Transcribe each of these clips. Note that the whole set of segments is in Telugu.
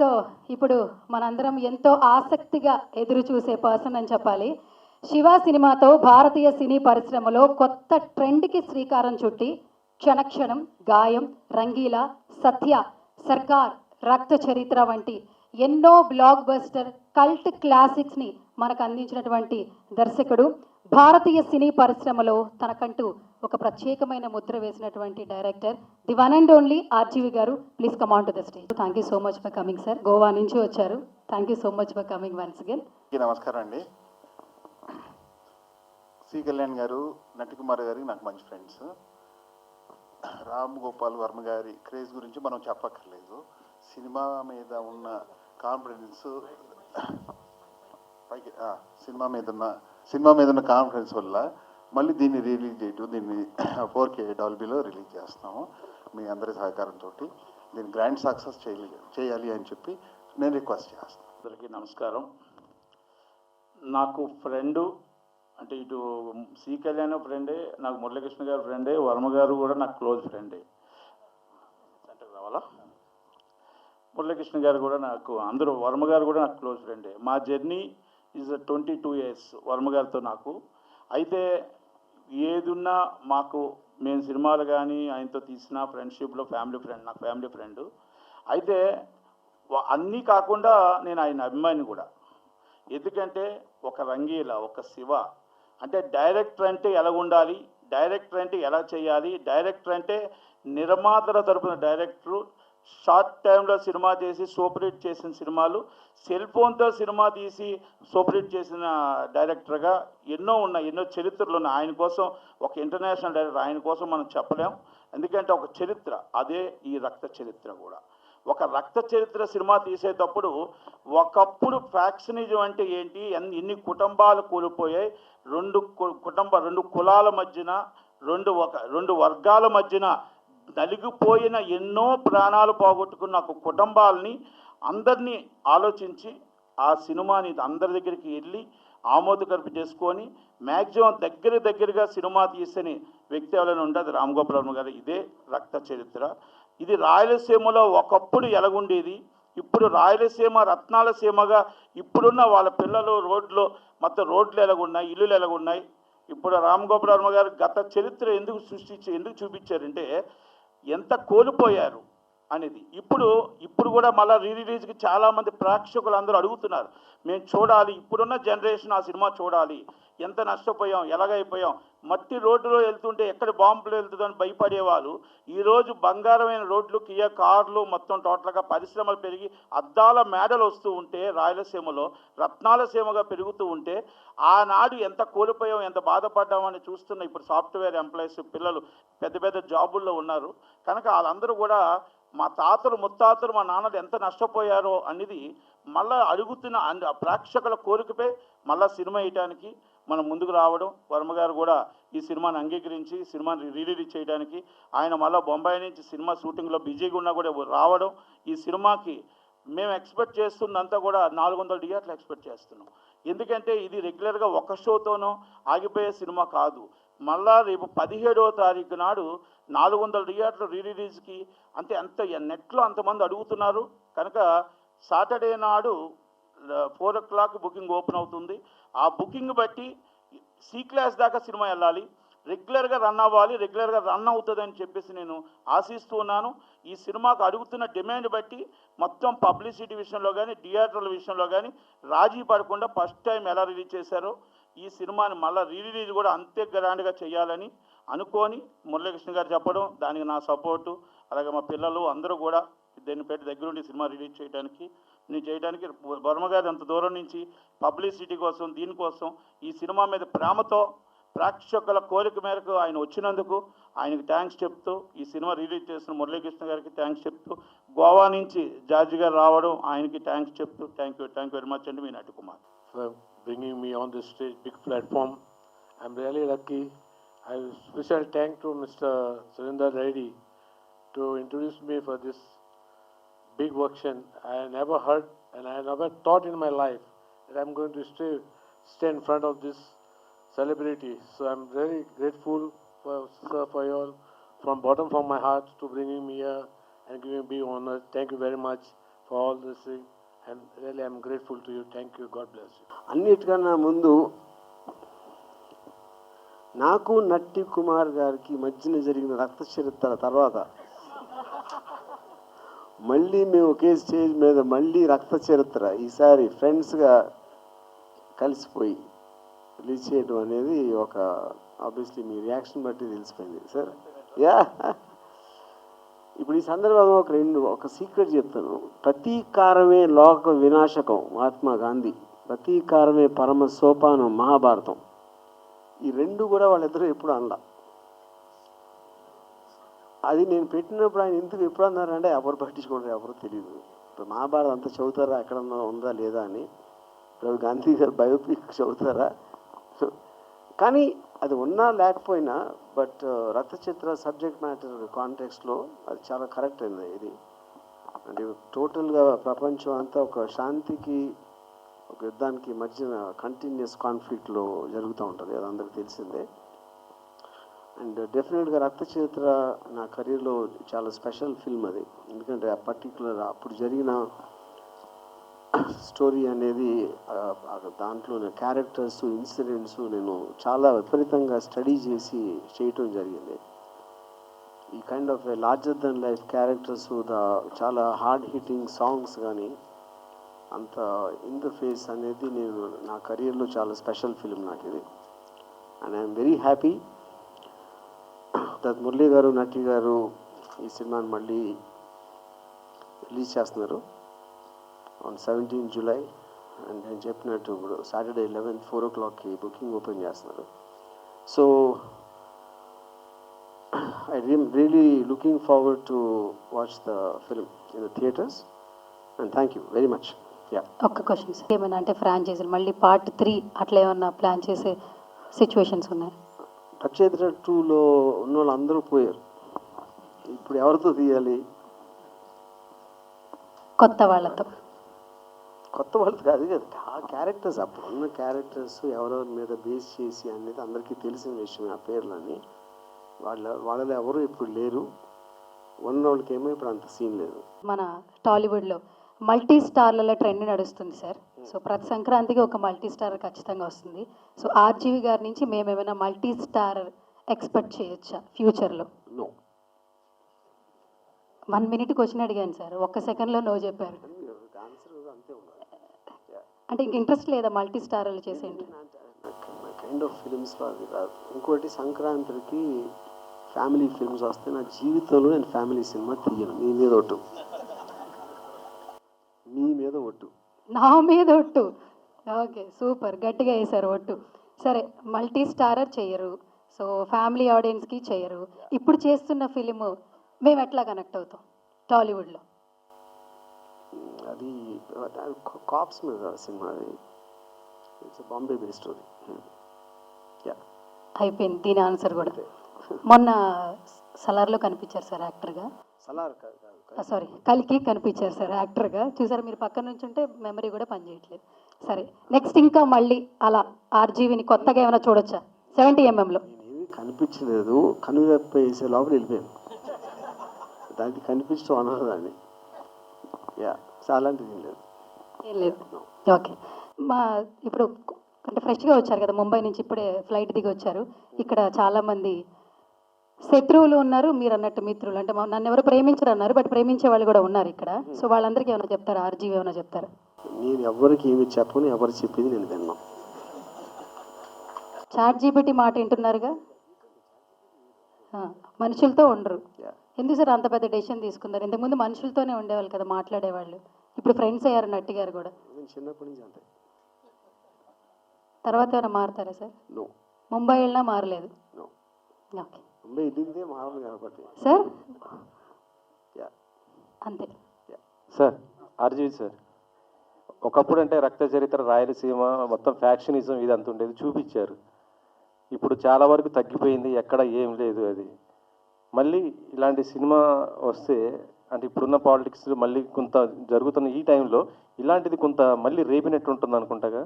సో ఇప్పుడు మనందరం ఎంతో ఆసక్తిగా ఎదురు చూసే పర్సన్ అని చెప్పాలి. శివ సినిమాతో భారతీయ సినీ పరిశ్రమలో కొత్త ట్రెండ్కి శ్రీకారం చుట్టి క్షణక్షణం, గాయం, రంగీలా, సత్య, సర్కార్, రక్త చరిత్ర వంటి ఎన్నో బ్లాక్ బస్టర్ కల్ట్ క్లాసిక్స్ని మనకు అందించినటువంటి దర్శకుడు, భారతీయ సినీ పరిశ్రమలో తనకంటూ ఒక ప్రత్యేకమైన ముద్ర వేసినటువంటి director, the one and only RGV గారు. Please come on to the stage. Thank you so much for coming sir. Goa నుంచి వచ్చారు. Thank you so much for coming once again. నమస్కారం అండి. సి కళ్యాణ్ గారు, నటికుమార్ గారికి నాకు మంచి ఫ్రెండ్స్. రామ్ గోపాల్ వర్మ గారి క్రేజ్ గురించి మనం చెప్పక్కర్లేదు. సినిమా మీద ఉన్న కాన్ఫిడెన్స్, సినిమా మీద ఉన్న కాన్ఫిడెన్స్ వల్ల మళ్ళీ దీన్ని రిలీజ్ చేయటం, దీన్ని 4K డాల్బీలో రిలీజ్ చేస్తున్నాము. మీ అందరి సహకారంతో దీన్ని గ్రాండ్ సక్సెస్ చేయాలి అని చెప్పి నేను రిక్వెస్ట్ చేస్తాను. అందరికీ నమస్కారం. నాకు ఫ్రెండు అంటే ఇటు సి కళ్యాణ్ ఫ్రెండే, నాకు మురళీకృష్ణ గారు ఫ్రెండే, వర్మ గారు కూడా నాకు క్లోజ్ ఫ్రెండే. సెంటర్కి రావాలా? మురళీకృష్ణ గారు కూడా నాకు, అందరూ వర్మ గారు కూడా నాకు క్లోజ్ ఫ్రెండే. మా జర్నీ ఈజ్ 22 years వర్మ గారితో నాకు. అయితే ఏదున్నా మాకు, మేము సినిమాలు కానీ ఆయనతో తీసిన ఫ్రెండ్షిప్లో ఫ్యామిలీ ఫ్రెండ్, నాకు ఫ్యామిలీ ఫ్రెండ్. అయితే అన్నీ కాకుండా నేను ఆయన అభిమాని కూడా. ఎందుకంటే ఒక రంగీల, ఒక శివ అంటే డైరెక్టర్ అంటే ఎలా ఉండాలి, డైరెక్టర్ అంటే ఎలా చేయాలి, డైరెక్టర్ అంటే నిర్మాతల తరపున డైరెక్టరు, షార్ట్ టైంలో సినిమా చేసి సూపర్ హిట్ చేసిన సినిమాలు, సెల్ ఫోన్తో సినిమా తీసి సూపర్ హిట్ చేసిన డైరెక్టర్గా ఎన్నో ఉన్నాయి, ఎన్నో చరిత్రలు ఉన్నాయి. ఆయన కోసం ఒక ఇంటర్నేషనల్ డైరెక్టర్, ఆయన కోసం మనం చెప్పలేం. ఎందుకంటే ఒక చరిత్ర, అదే ఈ రక్త చరిత్ర కూడా. ఒక రక్త చరిత్ర సినిమా తీసేటప్పుడు ఒకప్పుడు ఫ్యాక్షనిజం అంటే ఏంటి, ఎన్ని కుటుంబాలు కూలిపోయాయి, రెండు కులాల మధ్యన, రెండు వర్గాల మధ్యన నలిగిపోయిన ఎన్నో ప్రాణాలు పోగొట్టుకున్న ఒక కుటుంబాలని అందరినీ ఆలోచించి ఆ సినిమాని అందరి దగ్గరికి వెళ్ళి ఆమోదకరిపి చేసుకొని మ్యాక్సిమం దగ్గరగా సినిమా తీసని వ్యక్తి ఎవరైనా ఉంటే అది రామ్ గోపాల్ వర్మ గారు. ఇదే రక్త చరిత్ర. ఇది రాయలసీమలో ఒకప్పుడు ఎలాగుండేది, ఇప్పుడు రాయలసీమ రత్నాల సీమగా ఇప్పుడున్న వాళ్ళ పిల్లలు రోడ్లు మొత్తం రోడ్లు ఎలాగున్నాయి, ఇల్లులు ఎలాగున్నాయి. ఇప్పుడు రామ్ గోపాల్ వర్మ గారు గత చరిత్ర ఎందుకు చూపించారంటే ఎంత కోల్పోయారు అనేది. ఇప్పుడు కూడా మళ్ళీ రిలీజ్కి చాలామంది ప్రేక్షకులు అందరూ అడుగుతున్నారు, మేము చూడాలి, ఇప్పుడున్న జనరేషన్ ఆ సినిమా చూడాలి, ఎంత నష్టపోయాం, ఎలాగైపోయాం. మట్టి రోడ్డులో వెళ్తుంటే ఎక్కడ బాంబులు వెళ్తుందని భయపడేవాళ్ళు ఈరోజు బంగారమైన రోడ్లు, కియా కార్లు, మొత్తం టోటల్గా పరిశ్రమలు పెరిగి అద్దాల మేడలు వస్తూ ఉంటే, రాయలసీమలో రత్నాల సీమగా పెరుగుతూ ఉంటే ఆనాడు ఎంత కోల్పోయాం, ఎంత బాధపడ్డామని చూస్తున్న ఇప్పుడు సాఫ్ట్వేర్ ఎంప్లాయీస్ పిల్లలు పెద్ద జాబుల్లో ఉన్నారు. కనుక వాళ్ళందరూ కూడా మా తాతలు ముత్తాతలు మా నాన్నలు ఎంత నష్టపోయారో అనేది మళ్ళీ అడుగుతున్న ప్రేక్షకుల కోరికపై మళ్ళీ సినిమా వేయడానికి మనం ముందుకు రావడం, వర్మ గారు కూడా ఈ సినిమాని అంగీకరించి సినిమాని రిలీజ్ చేయడానికి ఆయన మళ్ళీ బొంబాయి నుంచి సినిమా షూటింగ్లో బిజీగా ఉన్నా కూడా రావడం, ఈ సినిమాకి మేము ఎక్స్పెక్ట్ చేస్తుందంతా కూడా 400 థియేటర్లు ఎక్స్పెక్ట్ చేస్తున్నాం. ఎందుకంటే ఇది రెగ్యులర్గా ఒక షోతోనో ఆగిపోయే సినిమా కాదు. మళ్ళా రేపు 17వ తారీఖు నాడు 400 థియేటర్లు రిలీజ్కి అంత నెట్లో అంతమంది అడుగుతున్నారు. కనుక సాటర్డే నాడు 4 o'clock బుకింగ్ ఓపెన్ అవుతుంది. ఆ బుకింగ్ బట్టి సి క్లాస్ దాకా సినిమా వెళ్ళాలి, రెగ్యులర్గా రన్ అవ్వాలి, రెగ్యులర్గా రన్ అవుతుందని చెప్పేసి నేను ఆశిస్తూ ఉన్నాను. ఈ సినిమాకు అడుగుతున్న డిమాండ్ బట్టి మొత్తం పబ్లిసిటీ విషయంలో కానీ, థియేటర్ల విషయంలో కానీ రాజీ పడకుండా ఫస్ట్ టైం ఎలా రిలీజ్ చేశారో ఈ సినిమాని మళ్ళీ రిలీజ్ కూడా అంతే గ్రాండ్గా చేయాలని అనుకొని మురళీకృష్ణ గారు చెప్పడం, దానికి నా సపోర్టు, అలాగే మా పిల్లలు అందరూ కూడా దీన్ని పెట్టి దగ్గరుండి సినిమా రిలీజ్ చేయడానికి వర్మ గారు అంత దూరం నుంచి పబ్లిసిటీ కోసం, దీనికోసం ఈ సినిమా మీద ప్రేమతో ప్రేక్షకుల కోరిక మేరకు ఆయన వచ్చినందుకు ఆయనకి థ్యాంక్స్ చెప్తూ, ఈ సినిమా రిలీజ్ చేసిన మురళీకృష్ణ గారికి థ్యాంక్స్ చెప్తూ, గోవా నుంచి జార్జి గారు రావడం ఆయనకి థ్యాంక్స్ చెప్తూ థ్యాంక్ యూ వెరీ మచ్ అండి. మీ Natikumar. Bringing me on this stage, big platform. I'm really lucky. I special thank to Mr. Surinder Reddy to introduce me for this big function. I never heard and I never thought in my life that I'm going to stay in front of this celebrity. So I'm very grateful for you all from bottom of my heart to bringing me here and giving me honor. Thank you very much for all this thing. And really, I'm grateful to you. Thank you. God bless you. అన్నిటికన్నా ముందు నాకు నట్టి కుమార్ గారికి మధ్యన జరిగిన రక్త చరిత్ర తర్వాత మళ్ళీ మేము ఒకే స్టేజ్ మీద మళ్ళీ రక్త చరిత్ర ఈసారి ఫ్రెండ్స్గా కలిసిపోయి రిలీజ్ చేయడం అనేది ఒక ఆబ్వియస్లీ మీ రియాక్షన్ బట్టి తెలిసిపోయింది సార్. యా, ఇప్పుడు ఈ సందర్భంగా ఒక సీక్రెట్ చెప్తాను. ప్రతీకారమే లోక వినాశకం మహాత్మా గాంధీ, ప్రతీకారమే పరమ సోపానం మహాభారతం. ఈ రెండు కూడా వాళ్ళిద్దరూ ఎప్పుడు అనలా. అది నేను పెట్టినప్పుడు ఆయన ఎందుకు ఎప్పుడు అన్నారంటే ఎవరు పట్టించుకుంటారు, ఎవరు తెలియదు. ఇప్పుడు మహాభారతం అంతా చదువుతారా, ఎక్కడన్నా ఉందా లేదా అని. ఇప్పుడు గాంధీ గారు బయోపిక్ చదువుతారా, కానీ అది ఉన్నా లేకపోయినా బట్ రక్త చిత్ర సబ్జెక్ట్ మ్యాటర్ కాంటెక్స్ట్లో అది చాలా కరెక్ట్ అయింది. ఇది అంటే టోటల్గా ప్రపంచం అంతా ఒక శాంతికి ఒక యుద్ధానికి మధ్యన కంటిన్యూస్ కాన్ఫ్లిక్ట్లో జరుగుతూ ఉంటుంది, అది అందరికీ తెలిసిందే. అండ్ డెఫినెట్గా రక్త చరిత్ర నా కెరీర్లో చాలా స్పెషల్ ఫిల్మ్ అది. ఎందుకంటే ఆ పర్టికులర్ అప్పుడు జరిగిన స్టోరీ అనేది దాంట్లో క్యారెక్టర్స్ ఇన్సిడెంట్స్ నేను చాలా విపరీతంగా స్టడీ చేసి చేయటం జరిగింది. ఈ kind of larger than life characters, చాలా హార్డ్ హిట్టింగ్ సాంగ్స్ కానీ అంత ఇన్ ద ఫేస్ అనేది నేను నా కెరీర్లో చాలా స్పెషల్ ఫిల్మ్ నాకు ఇది. And I'm very happy that Murali గారు నటి గారు ఈ సినిమాని మళ్ళీ రిలీజ్ చేస్తున్నారు ఆన్ 17 జూలై. అండ్ నేను చెప్పినట్టు ఇప్పుడు సాటర్డే 11th 4 o'clockకి బుకింగ్ ఓపెన్ చేస్తున్నారు. So I really looking forward to watch the film in the theatres. And thank you very much. Yeah, ఒక్క క్వశ్చన్ సార్, ఏమైనా అంటే ఫ్రాంచైజీలు మళ్ళీ పార్ట్ 3 అట్లా ఏమన్నా ప్లాన్ చేసే సిచ్యువేషన్స్ ఉన్నాయి? రక్షేత్ర 2లో ఉన్న వాళ్ళు అందరూ పోయారు, ఇప్పుడు ఎవరితో తీయాలి? కొత్త వాళ్ళతో. కొత్త వాళ్ళతో కాదు కదా, ఆ క్యారెక్టర్స్ అప్పుడు ఉన్న క్యారెక్టర్స్ ఎవరెవరి మీద బేస్ చేసి అనేది అందరికీ తెలిసిన విషయం. ఆ పేర్లని వాళ్ళలో ఎవరు ఇప్పుడు లేరు, ఉన్న వాళ్ళకేమో ఇప్పుడు అంత సీన్ లేదు. మన టాలీవుడ్లో మల్టీ స్టార్లలో ట్రెండ్ నడుస్తుంది సార్. సో ప్రతి సంక్రాంతికి ఒక మల్టీ స్టార్ ఖచ్చితంగా వస్తుంది. సో ఆర్జీవి గారి నుంచి మేమేమైనా మల్టీ స్టార్ ఎక్స్పెక్ట్ చేయొచ్చా ఫ్యూచర్లో? నో. 1 minute క్వశ్చన్ అడిగాను సార్, ఒక్క సెకండ్లో నో చెప్పారు. ఆన్సర్ అంతే ఉండాలి. అంటే ఇంక ఇంట్రెస్ట్ లేదా మల్టీ స్టార్లు చేసే? కైండ్ ఆఫ్ ఫిలిమ్స్లో అది రాదు. ఇంకోటి సంక్రాంతికి ఫ్యామిలీ ఫిల్మ్స్ వస్తే నా జీవితంలో నేను ఫ్యామిలీ సినిమా తీయను. మీ మీద ఒట్టు, మీ మీద ఒట్టు. నా మీద ఒట్టు. ఓకే, సూపర్, గట్టిగా వేశారు ఒట్టు. సరే, మల్టీ స్టారర్ చెయ్యరు, సో ఫ్యామిలీ ఆడియన్స్కి చెయ్యరు. ఇప్పుడు చేస్తున్న ఫిలిం మేము ఎట్లా కనెక్ట్ అవుతాం టాలీవుడ్లో? అది కాప్స్ మీద సినిమా, అది it's Bombay based story. Yeah, అయిపోయింది దీని ఆన్సర్ కూడా. మొన్న సలార్లో కనిపించారు సార్ యాక్టర్గా. సలార్ కాదు కాదు సారీ, కలికి కనిపించారు సార్ యాక్టర్గా. చూసారు, మీరు పక్కన నుంచి ఉంటే మెమరీ కూడా పనిచేయట్లేదు. సరే, నెక్స్ట్ ఇంకా మళ్ళీ అలా ఆర్జీవిని కొత్తగా ఏమైనా చూడొచ్చా 70mm? నేనేమి కనిపించలేదు, కనురెప్ప వేసే లోపల వెళ్ళిపోయాను. దానికి కనిపించడం అనదు దాన్ని. యా, అలాంటిది ఏం లేదు. ఏం లేదు. ఓకే, మా ఇప్పుడు అంటే ఫ్రెష్గా వచ్చారు కదా ముంబై నుంచి, ఇప్పుడే ఫ్లైట్ దిగి వచ్చారు. ఇక్కడ చాలామంది శత్రువులు ఉన్నారు, మీరు అన్నట్టు మిత్రులు. అంటే నన్ను ఎవరు ప్రేమించరు అన్నారు, బట్ ప్రేమించే వాళ్ళు కూడా ఉన్నారు ఇక్కడ. సో వాళ్ళందరికీ ఏమైనా చెప్తారా? ఆర్జీవి ఏమైనా చెప్తారా? నేను ఎవరికి ఏమి చెప్పను, ఎవరు చెప్పింది నేను విన్నాను. ChatGPT మాట వింటున్నారుగా, మనుషులతో ఉండరు. ఎందుకు సార్ అంత పెద్ద డెసిషన్ తీసుకున్నారు? ఇంతకుముందు మనుషులతోనే ఉండేవాళ్ళు కదా మాట్లాడేవాళ్ళు, ఇప్పుడు ఫ్రెండ్స్ అయ్యారు నట్టి గారు కూడా. నేను చిన్నప్పటి నుంచి అంతే. తర్వాత ఏమైనా మారుతారా సార్? నో. ముంబై వెళ్ళినా మారలేదు. నో. ఓకే ముంబై వెళ్ళిందే మారదు కాబట్టి. సార్, యా, అంతే. సార్, ఆర్జీవి సార్, ఒకప్పుడు అంటే రక్త చరిత్ర, రాయలసీమ మొత్తం ఫ్యాక్షనిజం ఇదంతా ఉండేది చూపించారు. ఇప్పుడు చాలా వరకు తగ్గిపోయింది, ఎక్కడ ఏం లేదు. అది మళ్ళీ ఇలాంటి సినిమా వస్తే అంటే ఇప్పుడున్న పాలిటిక్స్ మళ్ళీ కొంత జరుగుతున్న ఈ టైంలో ఇలాంటిది కొంత మళ్ళీ రేపినట్టు ఉంటుంది అనుకుంటాగా.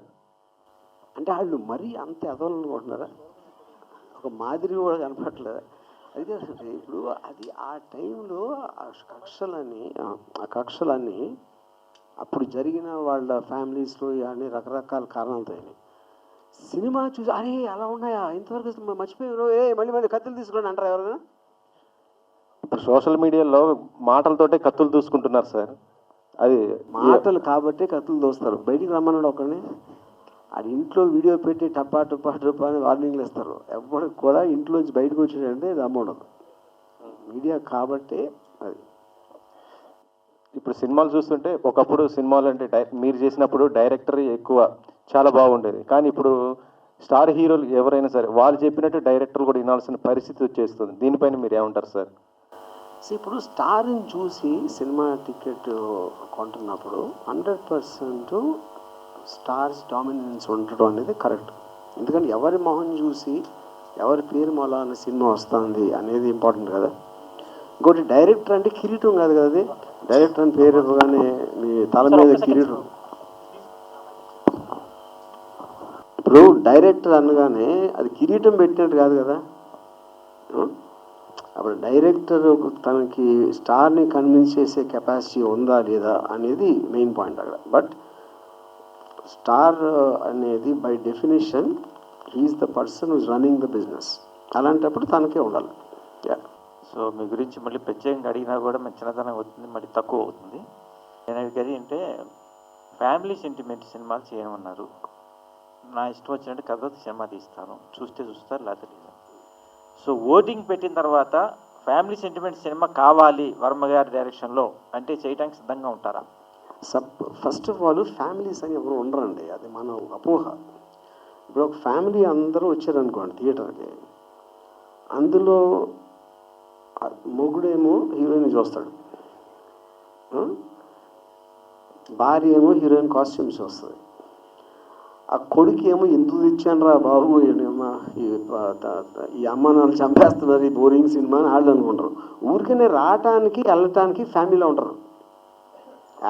అంటే వాళ్ళు మరీ అంత ఎదవాలనుకుంటున్నారా? ఒక మాదిరి కూడా కనపడట్లేదు. అది ఇప్పుడు అది ఆ టైంలో ఆ కక్షలన్నీ అప్పుడు జరిగిన వాళ్ళ ఫ్యామిలీస్లో అన్ని రకరకాల కారణాలతో అయినాయి. సినిమా చూసి అరే అలా ఉన్నాయా, ఇంతవరకు మర్చిపోయారు, మళ్ళీ మళ్ళీ కత్తులు తీసుకుని అంటారు ఎవరైనా? ఇప్పుడు సోషల్ మీడియాలో మాటలతోటే కత్తులు దూసుకుంటున్నారు సార్. అది మాటలు కాబట్టి కత్తులు దోస్తారు. బయటికి రమ్మన్నాడు ఒకరిని, అది ఇంట్లో వీడియో పెట్టి టప్పా టప్పా టప్పా అని వార్నింగ్లు ఇస్తారు. ఎవరికి కూడా ఇంట్లోంచి బయటకు వచ్చాడంటే ఇది అమ్మడదు. మీడియా కాబట్టి అది. ఇప్పుడు సినిమాలు చూస్తుంటే ఒకప్పుడు సినిమాలు అంటే మీరు చేసినప్పుడు డైరెక్టర్ ఎక్కువ చాలా బాగుండేది. కానీ ఇప్పుడు స్టార్ హీరోలు ఎవరైనా సరే వాళ్ళు చెప్పినట్టు డైరెక్టర్ కూడా వినాల్సిన పరిస్థితి వచ్చేస్తుంది. దీనిపైన మీరు ఏమంటారు సార్? ఇప్పుడు స్టార్ని చూసి సినిమా టికెట్ కొంటున్నప్పుడు 100% స్టార్స్ డామినెన్స్ ఉండటం అనేది కరెక్ట్. ఎందుకంటే ఎవరి మొహం చూసి ఎవరి పేరు మూలాన సినిమా వస్తుంది అనేది ఇంపార్టెంట్ కదా. ఇంకోటి డైరెక్టర్ అంటే కిరీటం కాదు కదా, అది డైరెక్టర్ అని పేరు ఇవ్వగానే మీ తల మీద కిరీటం. ఇప్పుడు డైరెక్టర్ అనగానే అది కిరీటం పెట్టినట్టు కాదు కదా. అప్పుడు డైరెక్టర్ తనకి స్టార్ని కన్విన్స్ చేసే కెపాసిటీ ఉందా లేదా అనేది మెయిన్ పాయింట్ అక్కడ. బట్ స్టార్ అనేది by definition he is the person who's running the business. అలాంటప్పుడు తనకే ఉండాలి. సో మీ గురించి మళ్ళీ ప్రత్యేకంగా అడిగినా కూడా మన చిన్నతనం అవుతుంది, మళ్ళీ తక్కువ అవుతుంది. నేను అడిగేది అంటే ఫ్యామిలీ సెంటిమెంట్ సినిమాలు చేయమన్నారు. నా ఇష్టం వచ్చినట్టు కథతో సినిమా తీస్తాను, చూస్తే చూస్తారు లేకపోతే లేదు. సో ఓటింగ్ పెట్టిన తర్వాత ఫ్యామిలీ సెంటిమెంట్ సినిమా కావాలి వర్మ గారి డైరెక్షన్లో అంటే చేయడానికి సిద్ధంగా ఉంటారా? ఫస్ట్ ఆఫ్ ఆల్ ఫ్యామిలీస్ అని ఎవరు ఉండరండి, అది మన అపోహ. ఇప్పుడు ఒక ఫ్యామిలీ అందరూ వచ్చారనుకోండి థియేటర్కి, అందులో మొగుడేమో హీరోయిన్ చూస్తాడు, భార్య ఏమో హీరోయిన్ కాస్ట్యూమ్స్ వస్తుంది, ఆ కొడుకు ఏమో ఎందుకు తెచ్చాను రా బాబు ఈ అమ్మ నాన్న చంపేస్తున్నారు ఈ బోరింగ్ సినిమా అని వాళ్ళు అనుకుంటారు. ఊరికనే రావటానికి వెళ్ళటానికి ఫ్యామిలీలో ఉంటారు.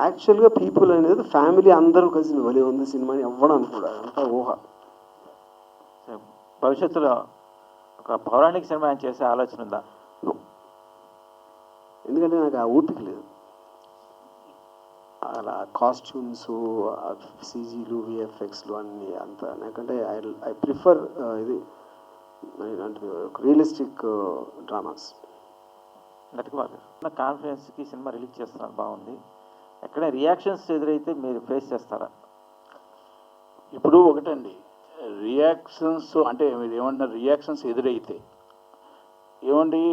యాక్చువల్గా పీపుల్ అనేది ఫ్యామిలీ అందరూ కలిసి వలే ఉంది సినిమాని ఎవ్వడం అనుకోవడం అంతా ఊహ. భవిష్యత్తులో ఒక పౌరాణిక సినిమా చేసే ఆలోచన ఉందా? ఎందుకంటే నాకు ఆ ఓపిక లేదు. అలా కాస్ట్యూమ్స్, సీజీలు, విఎఫ్ఎక్స్లు అన్నీ అంత నాకంటే ఐ ప్రిఫర్ ఇది అంటే రియలిస్టిక్ డ్రామాస్. నా కాన్ఫిడెన్స్కి సినిమా రిలీజ్ చేస్తున్నారు, బాగుంది. ఎక్కడ రియాక్షన్స్ ఎదురైతే మీరు ఫేస్ చేస్తారా? ఇప్పుడు ఒకటండి, రియాక్షన్స్ అంటే మీరు ఏమంటున్నారు, రియాక్షన్స్ ఎదురైతే ఏమండి,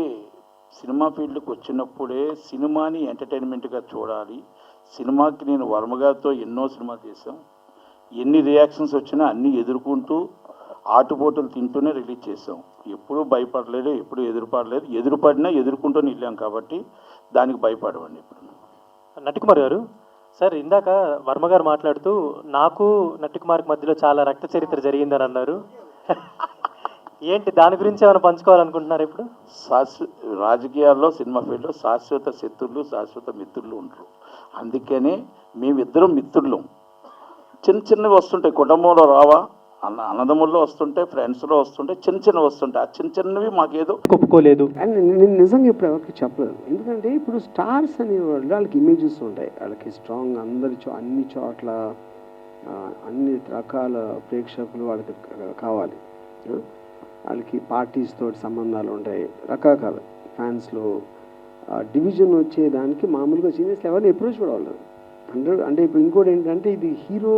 సినిమా ఫీల్డ్కి వచ్చినప్పుడే సినిమాని ఎంటర్టైన్మెంట్గా చూడాలి. సినిమాకి నేను వర్మగారితో ఎన్నో సినిమాలు చేశాం, ఎన్ని రియాక్షన్స్ వచ్చినా అన్నీ ఎదుర్కొంటూ ఆటుపోటులు తింటూనే రిలీజ్ చేసాం. ఎప్పుడూ భయపడలేదు, ఎప్పుడు ఎదురుపడలేదు. ఎదురుపడినా ఎదుర్కొంటూనే వెళ్ళాం కాబట్టి దానికి భయపడవండి. ఇప్పుడు నటికుమార్ గారు, సార్ ఇందాక వర్మ గారు మాట్లాడుతూ నాకు నటికుమార్కి మధ్యలో చాలా రక్త చరిత్ర జరిగిందని అన్నారు. ఏంటి దాని గురించి ఏమైనా పంచుకోవాలనుకుంటున్నారు? ఇప్పుడు రాజకీయాల్లో సినిమా ఫీల్డ్లో శాశ్వత శత్రులు శాశ్వత మిత్రులు ఉంటారు. అందుకనే మేమిద్దరం మిత్రులు. చిన్న చిన్నవి వస్తుంటాయి, కుటుంబంలో రావా, అన్నదమ్ముల్లో వస్తుంటాయి, ఫ్రెండ్స్లో వస్తుంటాయి, చిన్న చిన్నవి వస్తుంటాయి. ఆ చిన్న చిన్నవి మాకేదో ఒప్పుకోలేదు. అండ్ నేను నిజంగా ఇప్పుడు ఎవరికి చెప్పలేదు. ఎందుకంటే ఇప్పుడు స్టార్స్ అనేవాళ్ళు వాళ్ళకి ఇమేజెస్ ఉంటాయి, వాళ్ళకి స్ట్రాంగ్ అన్ని చోట్ల అన్ని రకాల ప్రేక్షకులు వాళ్ళకి కావాలి. వాళ్ళకి పార్టీస్ తోటి సంబంధాలు ఉంటాయి, రకరకాల ఫ్యాన్స్లో డివిజన్ వచ్చేదానికి మామూలుగా సీనియర్స్ ఎవరిని అప్రోచ్ కూడా వాళ్ళు అంటే ఇప్పుడు ఇంకోటి ఏంటంటే ఇది హీరో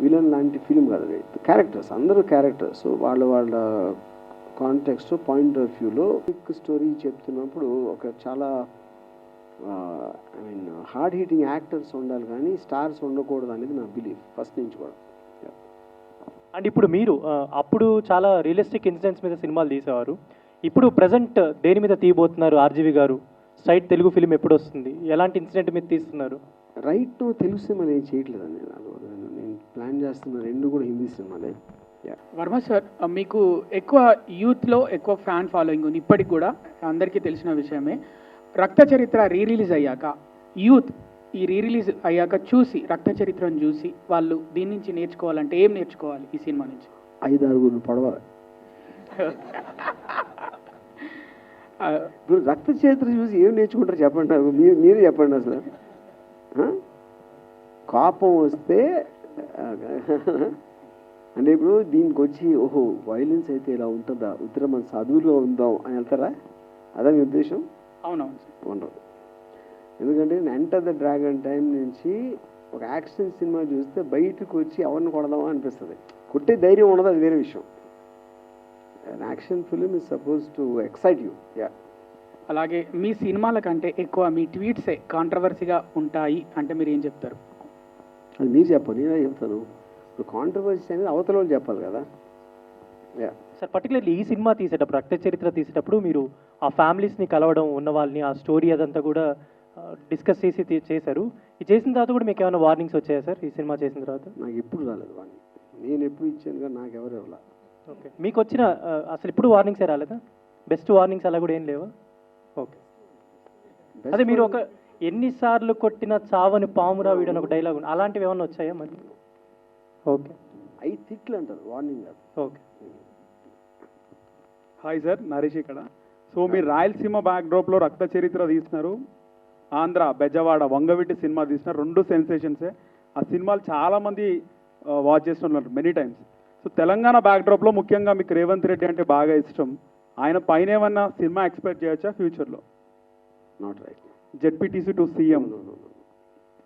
విలన్ లాంటి ఫిలిం కాదు, క్యారెక్టర్స్, అందరూ క్యారెక్టర్స్. వాళ్ళ కాంటెక్స్ట్ పాయింట్ ఆఫ్ వ్యూలో స్టోరీ చెప్తున్నప్పుడు ఒక చాలా I mean hard heating actors ఉండాలి కానీ స్టార్స్ ఉండకూడదు అనేది నా బిలీఫ్ ఫస్ట్ నుంచి కూడా. అండ్ ఇప్పుడు మీరు అప్పుడు చాలా రియలిస్టిక్ ఇన్సిడెంట్స్ మీద సినిమాలు తీసేవారు, ఇప్పుడు ప్రజెంట్ దేని మీద తీయబోతున్నారు? ఆర్జీవి గారు స్ట్రైట్ తెలుగు ఫిలిం ఎప్పుడు వస్తుంది? ఎలాంటి ఇన్సిడెంట్ మీద తీస్తున్నారు? రైట్ తెలుగు సినిమాలు ఏం చేయట్లేదండి, నేను ప్లాన్ చేస్తున్న రెండు కూడా హిందీ సినిమాలే. వర్మ సార్, మీకు ఎక్కువ యూత్లో ఎక్కువ ఫ్యాన్ ఫాలోయింగ్ ఉంది ఇప్పటికి కూడా, అందరికీ తెలిసిన విషయమే. రక్త చరిత్ర రీరిలీజ్ అయ్యాక యూత్ ఈ రీరిలీజ్ అయ్యాక చూసి రక్త చరిత్రను చూసి వాళ్ళు దీని నుంచి నేర్చుకోవాలంటే ఏం నేర్చుకోవాలి ఈ సినిమా నుంచి? 5-6 పడవాలి. ఇప్పుడు రక్త చరిత్ర చూసి ఏం నేర్చుకుంటారు చెప్పండి నాకు, మీరు చెప్పండి అసలు. కోపం వస్తే అంటే ఇప్పుడు దీనికి వచ్చి ఓహో వైలెన్స్ అయితే ఇలా ఉంటుందా ఉత్తర మన చదువులో ఉందాం అని వెళ్తారా అదే మీ ఉద్దేశం? అవునవును సార్. ఉండదు. ఎందుకంటే ఎంటర్ ద డ్రాగన్ టైం నుంచి ఒక యాక్షన్ సినిమా చూస్తే బయటకు వచ్చి ఎవరిని కొడదామా అనిపిస్తుంది. కొట్టే ధైర్యం ఉండదు, అది వేరే విషయం. Action film is suppose to excite you. Yeah. అలాగే మీ సినిమాల కంటే ఎక్కువ మీ ట్వీట్సే కాంట్రవర్సీగా ఉంటాయి అంటే మీరు ఏం చెప్తారు? అది మీరు చెప్పండి, నేనే చెప్తాను. ఇప్పుడు కాంట్రవర్సీ అనేది అవతల వాళ్ళు చెప్పాలి కదా. యా. సార్ పర్టికులర్లీ ఈ సినిమా తీసేటప్పుడు రక్త చరిత్ర తీసేటప్పుడు మీరు ఆ ఫ్యామిలీస్ని కలవడం, ఉన్న వాళ్ళని, ఆ స్టోరీ అదంతా కూడా డిస్కస్ చేశారు. ఇది చేసిన తర్వాత కూడా మీకు ఏమైనా వార్నింగ్స్ వచ్చాయా సార్ ఈ సినిమా చేసిన తర్వాత? నాకు ఎప్పుడు రాలేదు వార్నింగ్. నేను ఎప్పుడు ఇచ్చాను కానీ నాకు ఎవరు ఇవ్వలే. ఓకే. మీకు వచ్చిన అసలు ఇప్పుడు వార్నింగ్సే రాలేదా? బెస్ట్ వార్నింగ్స్ అలా కూడా ఏం లేవా? ఓకే. అదే మీరు ఒక ఎన్నిసార్లు కొట్టిన చావని పామురా వీడని ఒక డైలాగ్ ఉంది, అలాంటివి ఏమైనా వచ్చాయా మరి? ఓకే. అవి తిట్లు అంటారు, వార్నింగ్ కాదు. ఓకే. హాయ్ సార్, నరేష్ ఇక్కడ. సో మీరు రాయలసీమ బ్యాక్డ్రాప్లో రక్త చరిత్ర తీసినారు, ఆంధ్ర బెజవాడ వంగవీటి సినిమా తీసినారు, రెండు సెన్సేషన్సే. ఆ సినిమాలు చాలామంది వాచ్ చేస్తున్నారు మెనీ టైమ్స్. సో తెలంగాణ బ్యాక్డ్రాప్లో ముఖ్యంగా మీకు రేవంత్ రెడ్డి అంటే బాగా ఇష్టం. ఆయన పైన ఏమన్నా సినిమా ఎక్స్పెక్ట్ చేయొచ్చా ఫ్యూచర్లో? Not right. ZPTC to CM.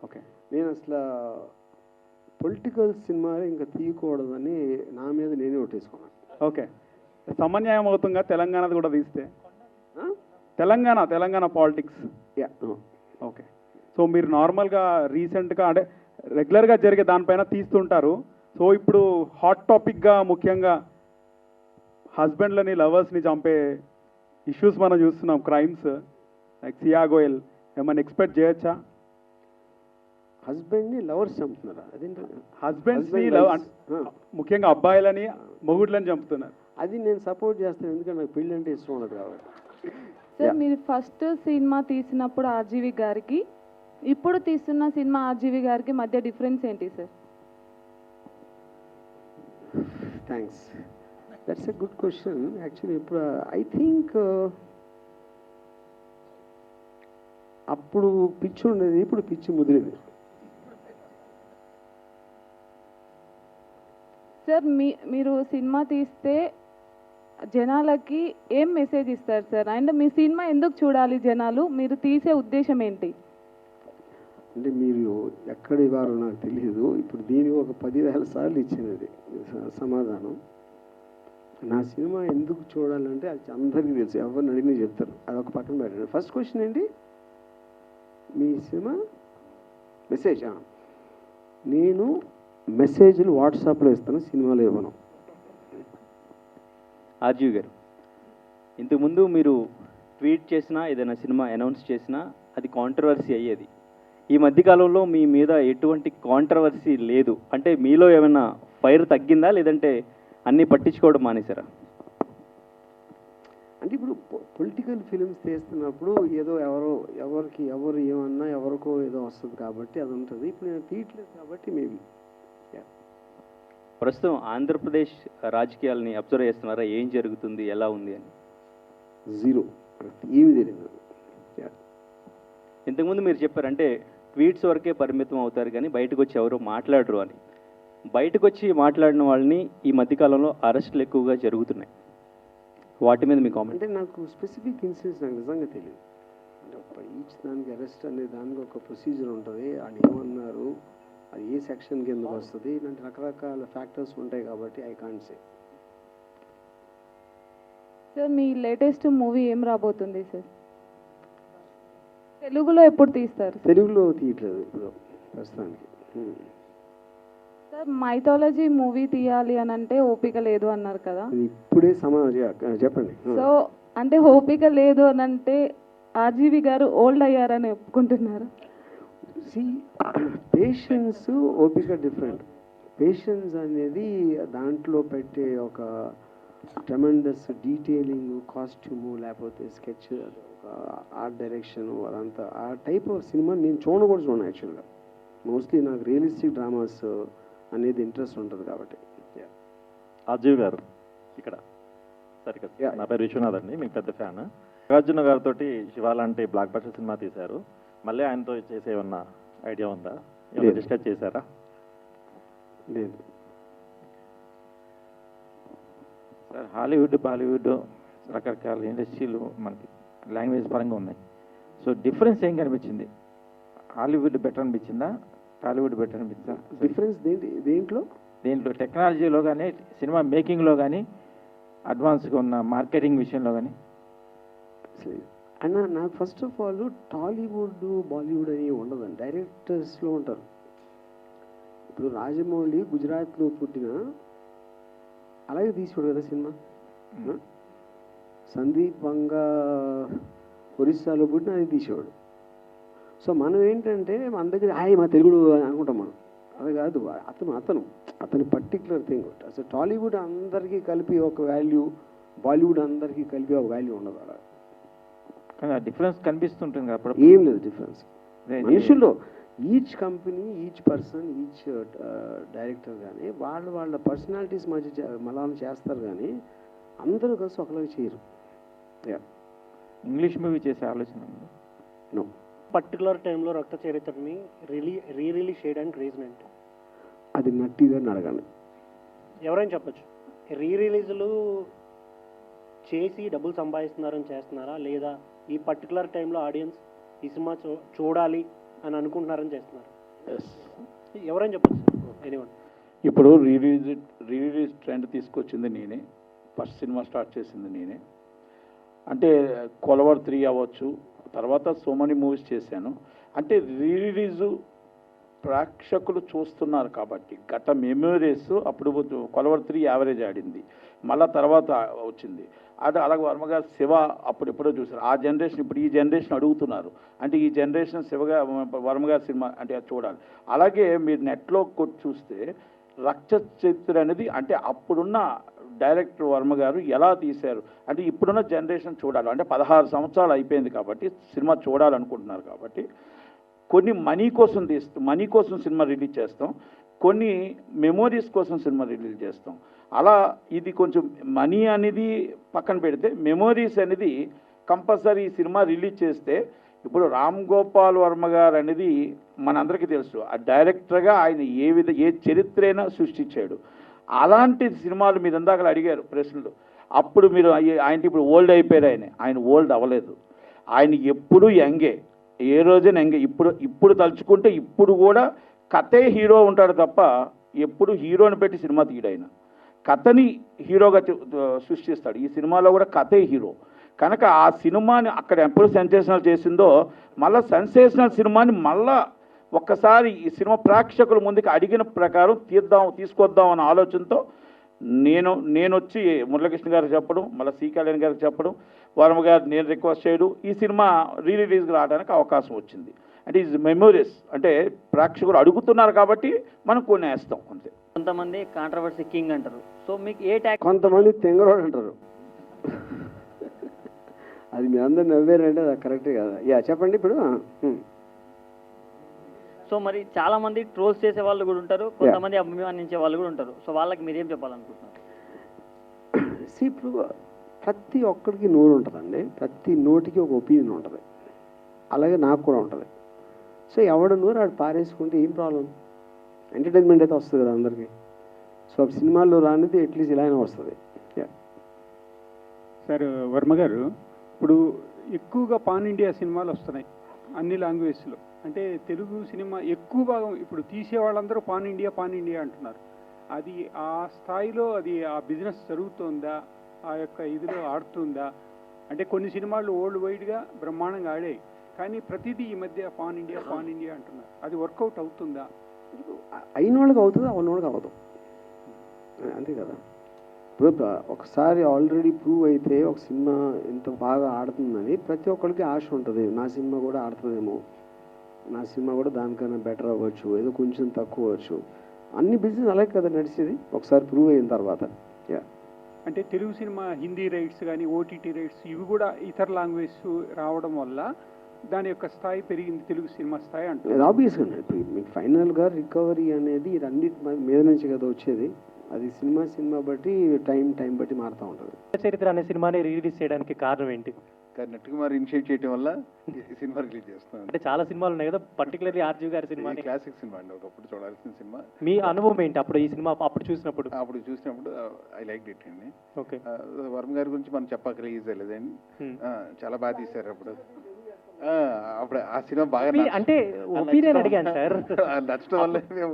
Okay. నేను అసలు పొలిటికల్ సినిమా ఇంకా తీయకూడదని నా మీద నేనే ఒట్టేసుకున్నాను. ఓకే. సమన్యాయం అవుతుందా తెలంగాణది కూడా తీస్తే? Telangana politics. Yeah. Okay. So మీరు నార్మల్గా రీసెంట్గా అంటే రెగ్యులర్గా జరిగే దానిపైన తీస్తుంటారు. సో ఇప్పుడు హాట్ టాపిక్గా ముఖ్యంగా హస్బెండ్లని లవర్స్ని చంపే ఇష్యూస్ మనం చూస్తున్నాం, క్రైమ్స్ లైక్ సియా గోయల్. ఏమైనా ఎక్స్పెక్ట్ చేయొచ్చా? హస్బెండ్ని లవర్స్ చంపుతున్నారా? అదేంటి? హస్బెండ్స్ని ముఖ్యంగా అబ్బాయిలని మొగుడ్లని చంపుతున్నారు. అది నేను సపోర్ట్ చేస్తాను, ఎందుకంటే నాకు పెళ్ళి అంటే ఇష్టం ఉండదు కాబట్టి. సార్ మీరు ఫస్ట్ సినిమా తీసినప్పుడు ఆర్జీవి గారికి, ఇప్పుడు తీస్తున్న సినిమా ఆర్జీవి గారికి మధ్య డిఫరెన్స్ ఏంటి sir? Thanks, that's a good question. Actually ఇప్పుడు ఐ థింక్ అప్పుడు పిచ్చి ఉండేది, ఇప్పుడు పిచ్చి ముదిరింది. సార్ మీరు సినిమా తీస్తే జనాలకి ఏం మెసేజ్ ఇస్తారు సార్? అండ్ మీ సినిమా ఎందుకు చూడాలి జనాలు? మీరు తీసే ఉద్దేశం ఏంటి? అంటే మీరు ఎక్కడ ఇవ్వారో నాకు తెలియదు. ఇప్పుడు దీనికి ఒక 10,000 సార్లు ఇచ్చినది సమాధానం. నా సినిమా ఎందుకు చూడాలంటే అది అందరికీ తెలుసు, ఎవరిని అడిగినా చెప్తారు. అదొక పక్కన పెట్టండి. ఫస్ట్ క్వశ్చన్ ఏంటి? మీ సినిమా మెసేజ్. నేను మెసేజ్లు వాట్సాప్లో ఇస్తాను, సినిమాలో ఇవ్వను. ఆర్జీవి గారు, ఇంతకుముందు మీరు ట్వీట్ చేసినా ఏదైనా సినిమా అనౌన్స్ చేసినా అది కాంట్రవర్సీ అయ్యేది. ఈ మధ్యకాలంలో మీ మీద ఎటువంటి కాంట్రవర్సీ లేదు అంటే మీలో ఏమైనా ఫైర్ తగ్గిందా, లేదంటే అన్నీ పట్టించుకోవడం మానేశారా? అంటే ఇప్పుడు పొలిటికల్ ఫిలిమ్స్ తీస్తున్నప్పుడు ఏదో ఎవరు ఏమన్నా ఎవరికో ఏదో వస్తుంది కాబట్టి అది ఉంటుంది. ఇప్పుడు నేను తీయట్లేదు కాబట్టి మేబీ. ప్రస్తుతం ఆంధ్రప్రదేశ్ రాజకీయాలని అబ్జర్వ్ చేస్తున్నారా? ఏం జరుగుతుంది, ఎలా ఉంది అని? జీరో, ఏమీ తెలియదు. ఇంతకుముందు మీరు చెప్పారు అంటే ట్వీట్స్ వరకే పరిమితం అవుతారు కానీ బయటకు వచ్చి ఎవరు మాట్లాడరు అని. బయటకు వచ్చి మాట్లాడిన వాళ్ళని ఈ మధ్యకాలంలో అరెస్టులు ఎక్కువగా జరుగుతున్నాయి. వాటి మీద మీ కామెంట్? అంటే నాకు స్పెసిఫిక్ ఇన్సిడెంట్స్ నాకు నిజంగా తెలియదు. అంటే ఈచ్ దానికి అరెస్ట్ అనే దానికి ఒక ప్రొసీజర్ ఉంటుంది. వాళ్ళు ఏమన్నారు, అది ఏ సెక్షన్ కిందకు వస్తుంది, ఇలాంటి రకరకాల ఫ్యాక్టర్స్ ఉంటాయి కాబట్టి I can't say. Sir me latest movie ఏం రాబోతుంది సార్? తెలుగులో ఎప్పుడు తీస్తారు? తెలుగులో తీయట్లేదు ఇప్పుడు ప్రస్తుతానికి. సార్ మైథాలజీ మూవీ తీయాలి అని అంటే ఓపిక లేదు అన్నారు కదా, ఇప్పుడే చెప్పండి. సో అంటే ఓపిక లేదు అని అంటే ఆర్జీవి గారు ఓల్డ్ అయ్యారని ఒప్పుకుంటున్నారు? పేషెన్స్ ఓపిక డిఫరెంట్. పేషెన్స్ అనేది దాంట్లో పెట్టే ఒక ట్రెమెండస్ డీటెయిలింగ్, కాస్ట్యూము, లేకపోతే స్కెచ్, ఆర్ట్ డైరెక్షన్, అదంతా ఆ టైప్ ఆఫ్ సినిమా నేను చూడను యాక్చువల్గా. మోస్ట్లీ నాకు రియలిస్టిక్ డ్రామాస్ అనేది ఇంట్రెస్ట్ ఉంటుంది కాబట్టి. ఆర్జీవి గారు ఇక్కడ సరే కదా, నా పేరు విశ్వనాథ్ అండి, మీకు పెద్ద ఫ్యాన్. నాగార్జున గారితో శివ లాంటి బ్లాక్ బస్టర్ సినిమా తీశారు, మళ్ళీ ఆయనతో చేసే ఉన్న ఐడియా ఉందా? ఏమైనా డిస్కస్ చేశారా? లేదు సార్, హాలీవుడ్ బాలీవుడ్ రకరకాల ఇండస్ట్రీలు మనకి లాంగ్వేజ్ పరంగా ఉన్నాయి. సో డిఫరెన్స్ ఏం కనిపించింది? హాలీవుడ్ బెటర్ అనిపించిందా, టాలీవుడ్ బెటర్ అనిపించిందా? డిఫరెన్స్ దేంట్లో టెక్నాలజీలో కానీ, సినిమా మేకింగ్లో కానీ, అడ్వాన్స్గా ఉన్న మార్కెటింగ్ విషయంలో కానీ. అన్న నాకు first of all Tollywood Bollywood అని ఉండదండి, డైరెక్టర్స్లో ఉంటారు. ఇప్పుడు రాజమౌళి గుజరాత్లో పుట్టిన అలాగే తీసుకోడు కదా సినిమా. సందీప్ వంగా ఒరిస్సాలో పుట్టిన అది తీసేవాడు. సో మనం ఏంటంటే మన దగ్గర మా తెలుగుడు అని అనుకుంటాం మనం. అది కాదు, అతని పర్టికులర్ థింగ్. అసలు టాలీవుడ్ అందరికీ కలిపి ఒక వాల్యూ, బాలీవుడ్ అందరికీ కలిపి ఒక వాల్యూ ఉండదు. అలా కానీ ఆ డిఫరెన్స్ కనిపిస్తుంటుంది అప్పుడు. ఏం లేదు డిఫరెన్స్ మనుషుల్లో. Each company, each person, each director కానీ వాళ్ళ పర్సనాలిటీస్ మధ్య మలాన్ని చేస్తారు, కానీ అందరూ కలిసి ఒకలాగా చేయరు. ఇంగ్లీష్ మూవీ చేసే ఆలోచన నో. పర్టికులర్ టైంలో రక్త చరిత్రని రీ రిలీజ్ చేయడానికి రీజన్ ఏంటి? అది నట్టిగా అడగండి. ఎవరైనా చెప్పచ్చు. రీ రిలీజ్లు చేసి డబ్బులు సంపాదిస్తున్నారని చేస్తున్నారా, లేదా ఈ పర్టికులర్ టైంలో ఆడియన్స్ ఈ సినిమా చూడాలి అని అనుకుంటున్నారని చేస్తున్నారు? ఎవరైనా చెప్పచ్చు. ఎనీవన్. ఇప్పుడు రీరిలీజ్ ట్రెండ్ తీసుకొచ్చింది నేనే, ఫస్ట్ సినిమా స్టార్ట్ చేసింది నేనే. అంటే కొలవర్ 3 అవ్వచ్చు, తర్వాత సో మెనీ మూవీస్ చేశాను. అంటే రీరిలీజు ప్రేక్షకులు చూస్తున్నారు కాబట్టి గత మెమరీస్ అప్పుడు కొలవర్ 3 యావరేజ్ ఆడింది, మళ్ళీ తర్వాత వచ్చింది. అది అలాగే వర్మగారు శివ అప్పుడెప్పుడో చూసారు. ఆ జనరేషన్ ఇప్పుడు ఈ జనరేషన్ అడుగుతున్నారు. అంటే ఈ జనరేషన్ శివగా వర్మగారి సినిమా అంటే అది చూడాలి. అలాగే మీరు నెట్లో కొట్టి చూస్తే రక్త చరిత్ర అనేది అంటే అప్పుడున్న డైరెక్టర్ వర్మ గారు ఎలా తీశారు అంటే ఇప్పుడున్న జనరేషన్ చూడాలి. అంటే 16 సంవత్సరాలు అయిపోయింది కాబట్టి సినిమా చూడాలనుకుంటున్నారు కాబట్టి కొన్ని మనీ కోసం సినిమా రిలీజ్ చేస్తాం, కొన్ని మెమోరీస్ కోసం సినిమా రిలీజ్ చేస్తాం. అలా ఇది కొంచెం మనీ అనేది పక్కన పెడితే మెమోరీస్ అనేది కంపల్సరీ సినిమా రిలీజ్ చేస్తే. ఇప్పుడు రామ్ గోపాల్ వర్మ గారు అనేది మనందరికీ తెలుసు, ఆ డైరెక్టర్గా ఆయన ఏ చరిత్ర అయినా సృష్టించాడు. అలాంటి సినిమాలు మీరు ఇందాక అడిగారు ప్రశ్నలు. అప్పుడు మీరు ఆయన ఇప్పుడు ఓల్డ్ అయిపోయారు, ఆయన ఓల్డ్ అవ్వలేదు, ఆయన ఎప్పుడు యంగే, ఏ రోజైనా యంగే. ఇప్పుడు తలుచుకుంటే ఇప్పుడు కూడా కథే హీరో ఉంటాడు తప్ప ఎప్పుడు హీరోని పెట్టి సినిమా తీయడు. ఆయన కథని హీరోగా సృష్టిస్తాడు. ఈ సినిమాలో కూడా కథే హీరో కనుక ఆ సినిమాని అక్కడ ఎప్పుడు సెన్సేషనల్ చేసిందో మళ్ళీ సెన్సేషనల్ సినిమాని మళ్ళా ఒక్కసారి ఈ సినిమా ప్రేక్షకుల ముందుకు అడిగిన ప్రకారం తీసుకొద్దాం అన్న ఆలోచనతో నేను వచ్చి మురళీకృష్ణ గారికి చెప్పడం, మళ్ళీ సి కళ్యాణ్ గారికి చెప్పడం, వర్మ గారు నేను రిక్వెస్ట్ చేయడం, ఈ సినిమా రిలీజ్కి రావడానికి అవకాశం వచ్చింది. అంటే ఈజ్ మెమోరీస్ అంటే ప్రేక్షకులు అడుగుతున్నారు కాబట్టి మనం కొన్ని వేస్తాం అంతే. కొంతమంది కాంట్రవర్సీ కింగ్ అంటారు. సో మీకు ఏ ట్యాక్? కొంతమంది తెంగరోడు అంటారు. అది మీ అందరు నవ్వారంటే అది కరెక్టే కదా. చెప్పండి ఇప్పుడు. సో మరి చాలా మంది ట్రోల్స్ చేసే వాళ్ళు కూడా ఉంటారు, కొంతమంది అభిమానించే వాళ్ళు కూడా ఉంటారు. సో వాళ్ళకి మీరేం చెప్పాలనుకుంటున్నారు? ఇప్పుడు ప్రతి ఒక్కరికి నోరు ఉంటుందండి, ప్రతి నోటికి ఒక ఒపీనియన్ ఉంటుంది. అలాగే నాకు కూడా ఉంటుంది. సో ఎవడ నోరు ఆడు పారేసుకుంటే ఏం ప్రాబ్లం? ఎంటర్టైన్మెంట్ అయితే వస్తుంది కదా అందరికీ. సో సినిమాల్లో రానిది అట్లీస్ట్ ఇలా అయినా వస్తుంది. సార్ వర్మ గారు, ఇప్పుడు ఎక్కువగా పాన్ ఇండియా సినిమాలు వస్తున్నాయి అన్ని లాంగ్వేజ్లో. అంటే తెలుగు సినిమా ఎక్కువ భాగం ఇప్పుడు తీసే వాళ్ళందరూ పాన్ ఇండియా అంటున్నారు. అది ఆ స్థాయిలో అది ఆ బిజినెస్ జరుగుతుందా, ఆ యొక్క ఇదిలో ఆడుతుందా? అంటే కొన్ని సినిమాలు వరల్డ్ వైడ్గా బ్రహ్మాండంగా ఆడాయి, కానీ ప్రతిదీ ఈ మధ్య పాన్ ఇండియా అంటున్నారు. అది వర్కౌట్ అవుతుందా? అయిన వాళ్ళకి అవుతుంది, అవన్న వాళ్ళకి అవ్వదు, అంతే కదా. ఇప్పుడు ఒకసారి ఆల్రెడీ ప్రూవ్ అయితే ఒక సినిమా ఎంత బాగా ఆడుతుందని ప్రతి ఒక్కరికి ఆశ ఉంటుంది. నా సినిమా కూడా ఆడుతుందేమో, నా సినిమా కూడా దానికన్నా బెటర్ అవ్వచ్చు, ఏదో కొంచెం తక్కువ అవ్వచ్చు. అన్ని బిజినెస్ అలాగే కదా నడిచేది ఒకసారి ప్రూవ్ అయిన తర్వాత. అంటే తెలుగు సినిమా హిందీ రైట్స్ కానీ ఓటీటీ రైట్స్ ఇవి కూడా ఇతర లాంగ్వేజ్ రావడం వల్ల దాని యొక్క స్థాయి పెరిగింది, తెలుగు సినిమా స్థాయి అంటే ఆబ్వియస్గా. ఇప్పుడు మీకు ఫైనల్గా రికవరీ అనేది అన్నిటి మీద నుంచి కదా వచ్చేది. అది సినిమా బట్టి టైం బట్టి మారుతూ ఉంటుంది. చరిత్ర అనే సినిమాని రిలీజ్ చేయడానికి కారణం ఏంటి? కానీ నట్టుకుమార్ ఇనిషియేట్ చేయడం వల్ల ఈ సినిమా రిలీజ్ చేస్తున్నాను. అంటే చాలా సినిమాలు ఉన్నాయి కదా, పర్టికులర్లీ ఆర్జీవి గారి సినిమా. క్లాసిక్ సినిమా అండి, ఒకప్పుడు చూడాల్సిన సినిమా. మీ అనుభవం ఏంటి అప్పుడు ఈ సినిమా అప్పుడు చూసినప్పుడు? ఐ లైక్ ఇట్ అండి. ఓకే. వర్మ గారి గురించి మనం చెప్పక రిలీజ్ అవ్వలేదండి. చాలా బాగా తీశారు అప్పుడు. అప్పుడు ఆ సినిమా బాగా అంటే ఒపీనియన్ అడిగాను సార్. నచ్చడం వల్ల మేము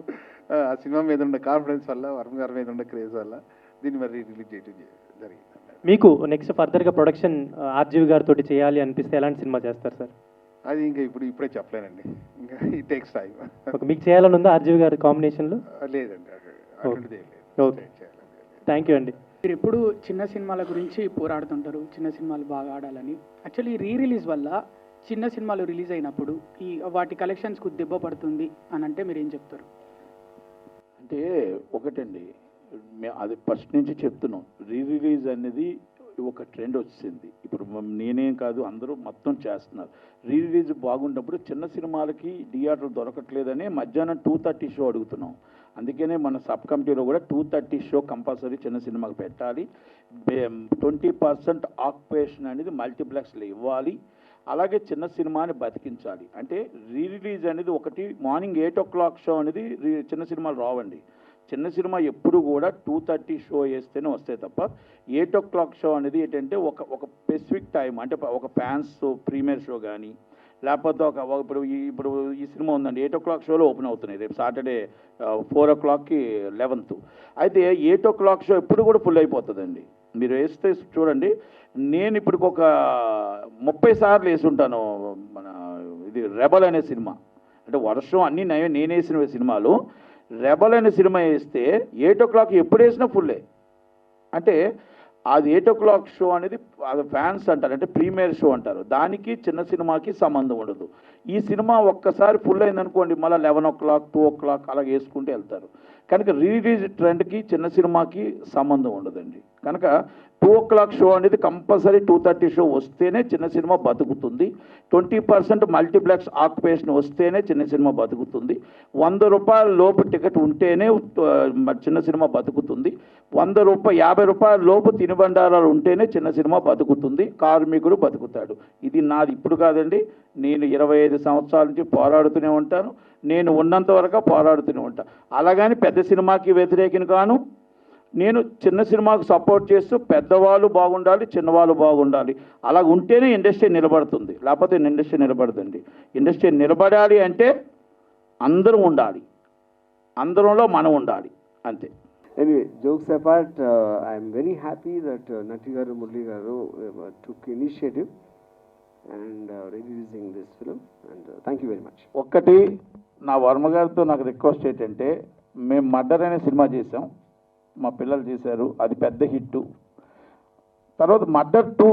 ఆ సినిమా మీద ఉన్న కాన్ఫిడెన్స్ వల్ల, వర్మ గారి మీద ఉన్న క్రేజ్ వల్ల దీన్ని మరి రిలీజ్ చేయడం జరిగింది. మీకు నెక్స్ట్ ఫర్దర్గా ప్రొడక్షన్ ఆర్జీవి గారితో చేయాలి అనిపిస్తే ఎలాంటి సినిమా చేస్తారు సార్? అది ఇంకా ఇప్పుడే చెప్పలేనండి, ఇంకా ఇట్ టేక్స్ టైం. మీకు చేయాలని ఉందా ఆర్జీవి గారి కాంబినేషన్లో? లేదండి, ఓకే, థ్యాంక్ యూ అండి. మీరు ఎప్పుడు చిన్న సినిమాల గురించి పోరాడుతుంటారు, చిన్న సినిమాలు బాగా ఆడాలని. యాక్చువల్లీ రీ రిలీజ్ వల్ల చిన్న సినిమాలు రిలీజ్ అయినప్పుడు వాటి కలెక్షన్స్కు దెబ్బ పడుతుంది అని అంటే మీరు ఏం చెప్తారు? అంటే ఒకటండి, అది ఫస్ట్ నుంచి చెప్తున్నాం, రీ రిలీజ్ అనేది ఒక ట్రెండ్ వచ్చింది. ఇప్పుడు నేనేం కాదు, అందరూ మొత్తం చేస్తున్నారు. రీ రిలీజ్ బాగున్నప్పుడు చిన్న సినిమాలకి థియేటర్ దొరకట్లేదని మధ్యాహ్నం 2:30 షో అడుగుతున్నాం. అందుకనే మన సబ్ కమిటీలో కూడా 2:30 షో కంపల్సరీ చిన్న సినిమాకి పెట్టాలి. 20% ఆక్యుపేషన్ అనేది మల్టీప్లెక్స్లో ఇవ్వాలి. అలాగే చిన్న సినిమాని బతికించాలి. అంటే రీ రిలీజ్ అనేది ఒకటి, మార్నింగ్ 8 o'clock షో అనేది చిన్న సినిమాలు రావండి. చిన్న సినిమా ఎప్పుడు కూడా 2:30 షో వేస్తేనే వస్తాయి తప్ప 8 o'clock షో అనేది ఏంటంటే ఒక స్పెసిఫిక్ టైం, అంటే ఒక ఫ్యాన్స్ ప్రీమియర్ షో కానీ, లేకపోతే ఇప్పుడు ఈ సినిమా ఉందండి 8 o'clock షోలో ఓపెన్ అవుతున్నాయి. రేపు సాటర్డే 4 o'clockకి 11th. అయితే 8 o'clock షో ఎప్పుడు కూడా ఫుల్ అయిపోతుందండి. మీరు వేస్తే చూడండి, నేను ఇప్పుడు ఒక 30 సార్లు వేసి ఉంటాను. మన ఇది రెబల్ అనే సినిమా, అంటే వర్షం అన్నీ నేను వేసిన సినిమాలు. రెబల్ అనే సినిమా వేస్తే 8 o'clock ఎప్పుడు వేసినా ఫుల్లే. అంటే అది 8 o'clock షో అనేది అది ఫ్యాన్స్ అంటారు, అంటే ప్రీమియర్ షో అంటారు. దానికి చిన్న సినిమాకి సంబంధం ఉండదు. ఈ సినిమా ఒక్కసారి ఫుల్ అయిందనుకోండి, మళ్ళీ 11 o'clock 2 o'clock అలా వేసుకుంటూ వెళ్తారు. కనుక రిలీజ్ ట్రెండ్కి చిన్న సినిమాకి సంబంధం ఉండదండి. కనుక 2 o'clock షో అనేది కంపల్సరీ 2:30 షో వస్తేనే చిన్న సినిమా బతుకుతుంది. 20% మల్టీప్లెక్స్ ఆక్యుపేషన్ వస్తేనే చిన్న సినిమా బతుకుతుంది. 100 రూపాయల లోపు టికెట్ ఉంటేనే చిన్న సినిమా బతుకుతుంది. 50 రూపాయల లోపు తినుబండారాలు ఉంటేనే చిన్న సినిమా బతుకుతుంది. కార్మికుడు బతుకుతాడు. ఇది నాది ఇప్పుడు కాదండి, నేను 25 సంవత్సరాల నుంచి పోరాడుతూనే ఉంటాను. నేను ఉన్నంత వరకు పోరాడుతూనే ఉంటాను. అలాగని పెద్ద సినిమాకి వ్యతిరేకిని కాను. నేను చిన్న సినిమాకు సపోర్ట్ చేస్తూ పెద్దవాళ్ళు బాగుండాలి, చిన్నవాళ్ళు బాగుండాలి. అలా ఉంటేనే ఇండస్ట్రీ నిలబడుతుంది, లేకపోతే ఇండస్ట్రీ నిలబడదండి. ఇండస్ట్రీ నిలబడాలి అంటే అందరూ ఉండాలి, అందరంలో మనం ఉండాలి, అంతే. Anyway, jokes apart, I am very happy that Natti garu, Murli garu took initiative and releasing this film, and thank you very much. ఒక్కటి నా వర్మ గారితో నాకు రిక్వెస్ట్ ఏంటంటే, మేము మర్డర్ అనే సినిమా చేసాం, మా పిల్లలు చేశారు, అది పెద్ద హిట్. తర్వాత మర్డర్ 2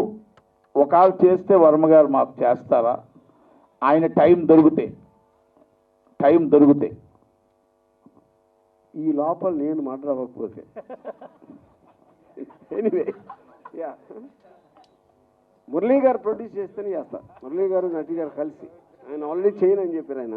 ఒకవేళ చేస్తే వర్మ గారు మాకు చేస్తారా? ఆయన టైం దొరికితే ఈ లోపల నేను మర్డర్ అవ్వకపోతే ఎనీవే, యా, మురళీ గారు ప్రొడ్యూస్ చేస్తేనే చేస్తా. మురళీ గారు నటి గారు కలిసి, ఆయన ఆల్రెడీ చేయను అని చెప్పారు ఆయన.